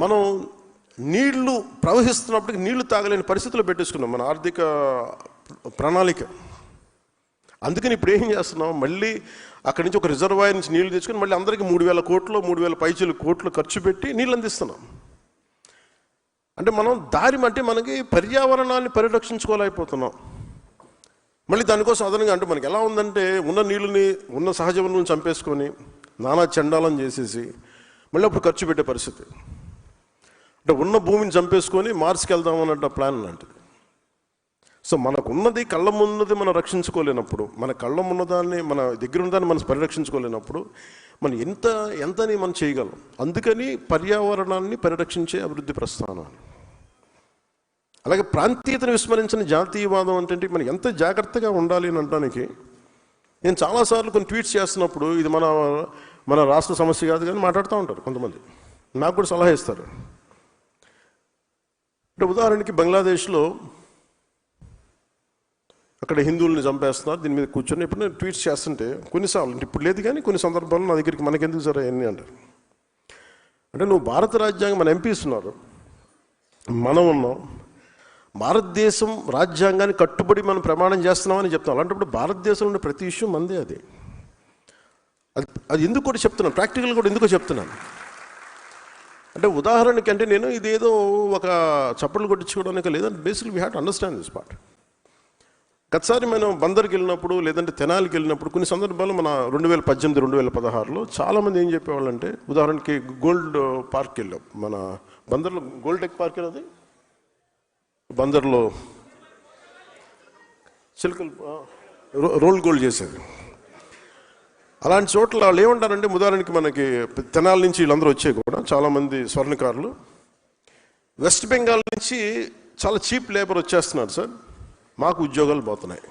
మనం నీళ్లు ప్రవహిస్తున్నప్పటికీ నీళ్లు తాగలేని పరిస్థితుల్లో పెట్టేసుకున్నాం మన ఆర్థిక ప్రణాళిక. అందుకని ఇప్పుడు ఏం చేస్తున్నాం, మళ్ళీ అక్కడి నుంచి ఒక రిజర్వాయర్ నుంచి నీళ్లు తెచ్చుకొని మళ్ళీ అందరికీ 3,000 కోట్లు 3,000 పైచీలు కోట్లు ఖర్చు పెట్టి నీళ్ళు అందిస్తున్నాం. అంటే మనం అంటే మనకి పర్యావరణాన్ని పరిరక్షించుకోలేకపోతున్నాం. మళ్ళీ దానికోసం అదనంగా అంటే మనకి ఎలా ఉందంటే ఉన్న నీళ్ళని ఉన్న సహజ వనరులను చంపేసుకొని నానా చండాలం చేసేసి మళ్ళీ అప్పుడు ఖర్చు పెట్టే పరిస్థితి. అంటే ఉన్న భూమిని చంపేసుకొని మార్స్కి వెళ్దామన్నట్టు ప్లాన్ లాంటిది. సో మనకున్నది కళ్ళ ముందుది మనం రక్షించుకోలేనప్పుడు, మన కళ్ళ ఉన్నదాన్ని మన దగ్గర ఉన్నదాన్ని మనం పరిరక్షించుకోలేనప్పుడు మనం ఎంతని మనం చేయగలం. అందుకని పర్యావరణాన్ని పరిరక్షించే అభివృద్ధి ప్రస్థానం. అలాగే ప్రాంతీయతను విస్మరించిన జాతీయవాదం అంటే మనం ఎంత జాగ్రత్తగా ఉండాలి అని అనడానికి నేను చాలాసార్లు కొన్ని ట్వీట్స్ చేస్తున్నప్పుడు ఇది మన రాష్ట్ర సమస్య కాదు కానీ మాట్లాడుతూ ఉంటారు కొంతమంది, నాకు కూడా సలహా ఇస్తారు. అంటే ఉదాహరణకి బంగ్లాదేశ్లో అక్కడ హిందువుల్ని చంపేస్తున్నారు, దీని మీద కూర్చొని ఇప్పుడు నేను ట్వీట్స్ చేస్తుంటే కొన్నిసార్లు ఇప్పుడు లేదు కానీ కొన్ని సందర్భాల్లో నా దగ్గరికి మనకెందుకు సరే అన్నీ అంటారు. అంటే నువ్వు భారత రాజ్యాంగం మన ఎంపీస్ ఉన్నారు, మనం ఉన్నాం, భారతదేశం రాజ్యాంగాన్ని కట్టుబడి మనం ప్రమాణం చేస్తున్నామని చెప్తాం. అలాంటప్పుడు భారతదేశంలో ఉండే ప్రతి ఇష్యూ మందే. అది ఎందుకు కూడా చెప్తున్నాను, ప్రాక్టికల్ కూడా ఎందుకో చెప్తున్నాను అంటే ఉదాహరణకి అంటే నేను ఇదేదో ఒక చప్పట్లు కొట్టించుకోవడానికి లేదంటే basically we have to understand this part. గతసారి మనం బందర్కి వెళ్ళినప్పుడు లేదంటే తెనాలికి వెళ్ళినప్పుడు కొన్ని సందర్భాల్లో మన 2018 2016లో చాలామంది ఏం చెప్పేవాళ్ళు అంటే ఉదాహరణకి గోల్డ్ పార్క్ వెళ్ళాం, మన బందర్లో గోల్డ్ టెక్ పార్క్ అది బందర్లో చిలుకలు రోల్ గోల్డ్ చేసేది. అలాంటి చోట్ల వాళ్ళు ఏమంటారంటే ఉదాహరణకి మనకి తెనాల నుంచి వీళ్ళందరూ వచ్చే కూడా చాలామంది స్వర్ణకారులు వెస్ట్ బెంగాల్ నుంచి చాలా చీప్ లేబర్ వచ్చేస్తున్నారు సార్, మాకు ఉద్యోగాలు పోతున్నాయి,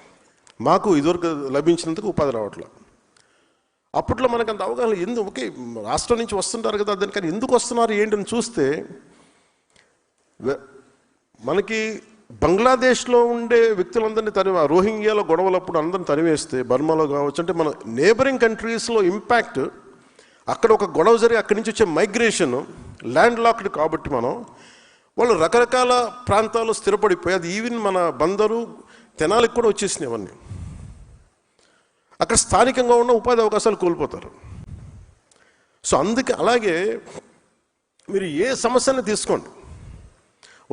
మాకు ఇదివరకు లభించినందుకు ఉపాధి రావట్లేదు. అప్పట్లో మనకు అంత అవగాహన ఓకే రాష్ట్రం నుంచి వస్తుంటారు కదా దానికని ఎందుకు వస్తున్నారు ఏంటని చూస్తే మనకి బంగ్లాదేశ్లో ఉండే వ్యక్తులందరినీ రోహింగ్యాలో గొడవలప్పుడు అందరిని తరివేస్తే బర్మాలో కావచ్చు అంటే మన నేబరింగ్ కంట్రీస్లో ఇంపాక్ట్ అక్కడ ఒక గొడవ జరిగి అక్కడి నుంచి వచ్చే మైగ్రేషన్ ల్యాండ్ లాక్డ్ కాబట్టి వాళ్ళు రకరకాల ప్రాంతాల్లో స్థిరపడిపోయి అది ఈవెన్ మన బందరు తెనాలికి కూడా వచ్చేసినాయి అవన్నీ. అక్కడ స్థానికంగా ఉన్న ఉపాధి అవకాశాలు కోల్పోతారు. సో అందుకే అలాగే మీరు ఏ సమస్యను తీసుకోండి,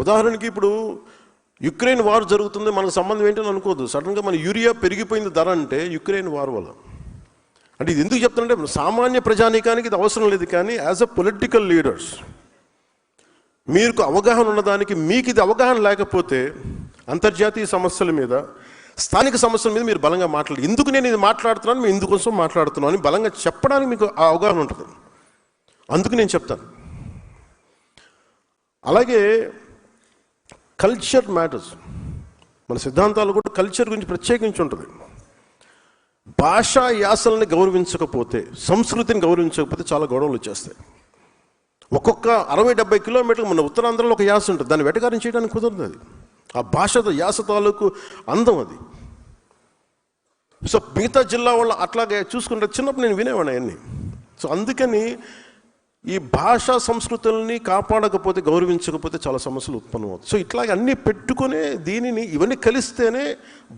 ఉదాహరణకి ఇప్పుడు యుక్రెయిన్ వార్ జరుగుతుంది, మనకు సంబంధం ఏంటని అనుకోదు. సడన్గా మన యూరియా పెరిగిపోయింది ధర అంటే యుక్రెయిన్ వార్ వల్ల. అంటే ఇది ఎందుకు చెప్తానంటే సామాన్య ప్రజానీకానికి ఇది అవసరం లేదు, కానీ యాజ్ అ పొలిటికల్ లీడర్స్ మీకు అవగాహన ఉన్నదానికి మీకు ఇది అవగాహన లేకపోతే అంతర్జాతీయ సమస్యల మీద స్థానిక సమస్యల మీద మీరు బలంగా మాట్లాడాలి. ఎందుకు నేను ఇది మాట్లాడుతున్నాను, మేము ఇందుకోసం మాట్లాడుతున్నాను అని బలంగా చెప్పడానికి మీకు ఆ అవగాహన ఉంటుంది. అందుకు నేను చెప్తాను. అలాగే కల్చర్ మ్యాటర్స్, మన సిద్ధాంతాలు కూడా కల్చర్ గురించి ప్రత్యేకించి ఉంటుంది. భాషా యాసల్ని గౌరవించకపోతే, సంస్కృతిని గౌరవించకపోతే చాలా గొడవలు వచ్చేస్తాయి. ఒక్కొక్క 60-70 కిలోమీటర్లు మన ఉత్తరాంధ్రలో ఒక యాస ఉంటుంది, దాన్ని వెటకారం చేయడానికి కుదరదు. అది ఆ భాషతో యాస తాలూకు అందం అది. సో మిగతా జిల్లా వాళ్ళు అట్లాగే చూసుకుంటే చిన్నప్పుడు నేను వినేవాడిని అవన్నీ. సో అందుకని ఈ భాషా సంస్కృతుల్ని కాపాడకపోతే గౌరవించకపోతే చాలా సమస్యలు ఉత్పన్నమవుతాయి. సో ఇట్లాగే అన్నీ పెట్టుకునే ఇవన్నీ కలిస్తేనే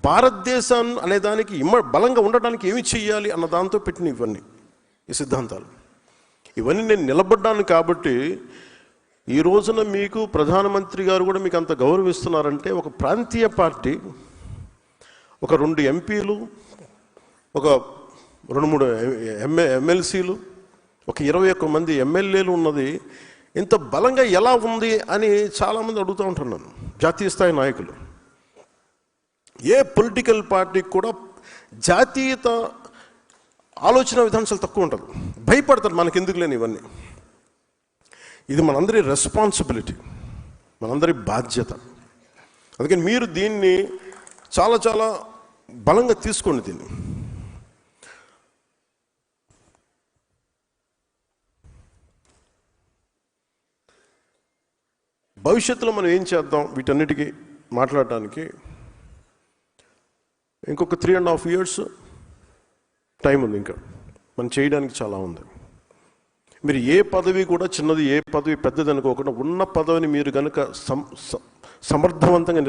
భారతదేశం అనే దానికి బలంగా ఉండడానికి ఏమి చెయ్యాలి అన్న దాంతో పెట్టిన ఇవన్నీ ఈ సిద్ధాంతాలు. ఇవన్నీ నేను నిలబడ్డాను కాబట్టి ఈ రోజున మీకు ప్రధానమంత్రి గారు కూడా మీకు అంత గౌరవిస్తున్నారంటే ఒక ప్రాంతీయ పార్టీ, ఒక 2 ఎంపీలు, ఒక 2-3 ఎమ్మెల్సీలు, ఒక 21 మంది ఎమ్మెల్యేలు ఉన్నది ఇంత బలంగా ఎలా ఉంది అని చాలామంది అడుగుతూ ఉంటున్నాను. జాతీయ స్థాయి నాయకులు ఏ పొలిటికల్ పార్టీకి కూడా జాతీయత ఆలోచన విధానం చాలా తక్కువ ఉంటుంది, భయపడతారు మనకి ఎందుకు లేని ఇవన్నీ. ఇది మనందరి రెస్పాన్సిబిలిటీ, మనందరి బాధ్యత. అందుకని మీరు దీన్ని చాలా చాలా బలంగా తీసుకోండి. దీన్ని భవిష్యత్తులో మనం ఏం చేద్దాం వీటన్నిటికీ మాట్లాడటానికి ఇంకొక 3.5 years టైం ఉంది. ఇంకా మనం చేయడానికి చాలా ఉంది. మీరు ఏ పదవి కూడా చిన్నది, ఏ పదవి పెద్దది అనుకోకుండా ఉన్న పదవిని మీరు కనుక సమర్థవంతంగా